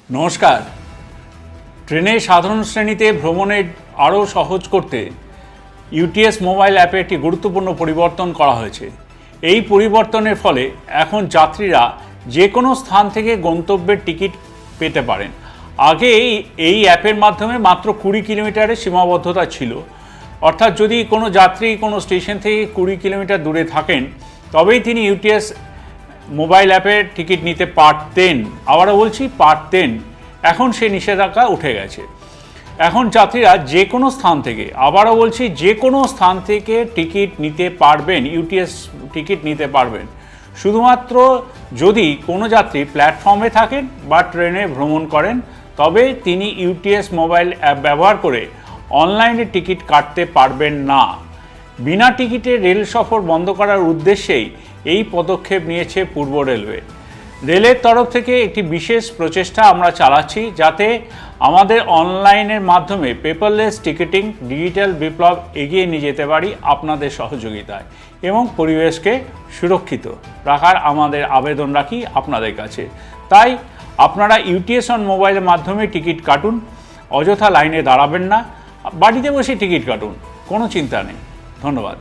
নমস্কার। ট্রেনে সাধারণ শ্রেণীতে ভ্রমণের আরও সহজ করতে ইউটিএস মোবাইল অ্যাপে একটি গুরুত্বপূর্ণ পরিবর্তন করা হয়েছে। এই পরিবর্তনের ফলে এখন যাত্রীরা যে কোনো স্থান থেকে গন্তব্যের টিকিট পেতে পারেন। আগে এই অ্যাপের মাধ্যমে মাত্র 20 কিলোমিটারের সীমাবদ্ধতা ছিল, অর্থাৎ যদি কোনো যাত্রী কোনো স্টেশন থেকে 20 কিলোমিটার দূরে থাকেন তবেই তিনি ইউটিএস মোবাইল অ্যাপে টিকিট নিতে পারতেন। আবারও বলছি, পারতেন। এখন সে নিষেধাজ্ঞা উঠে গেছে। এখন যাত্রীরা যে কোনো স্থান থেকে, আবারও বলছি, যে কোনো স্থান থেকে টিকিট নিতে পারবেন, ইউটিএস টিকিট নিতে পারবেন। শুধুমাত্র যদি কোনো যাত্রী প্ল্যাটফর্মে থাকেন বা ট্রেনে ভ্রমণ করেন তবে তিনি ইউটিএস মোবাইল অ্যাপ ব্যবহার করে অনলাইনে টিকিট কাটতে পারবেন না। বিনা টিকিটে রেল সফর বন্ধ করার উদ্দেশ্যেই এই পদক্ষেপ নিয়েছে পূর্ব রেলওয়ে। রেলের তরফ থেকে একটি বিশেষ প্রচেষ্টা আমরা চালাচ্ছি, যাতে আমাদের অনলাইনের মাধ্যমে পেপারলেস টিকিটিং ডিজিটাল বিপ্লব এগিয়ে নিয়ে যেতে পারি আপনাদের সহযোগিতায়, এবং পরিবেশকে সুরক্ষিত রাখার আমাদের আবেদন রাখি আপনাদের কাছে। তাই আপনারা ইউটিএস অন মোবাইলের মাধ্যমে টিকিট কাটুন, অযথা লাইনে দাঁড়াবেন না, বাড়িতে বসে টিকিট কাটুন, কোনো চিন্তা নেই। ধন্যবাদ।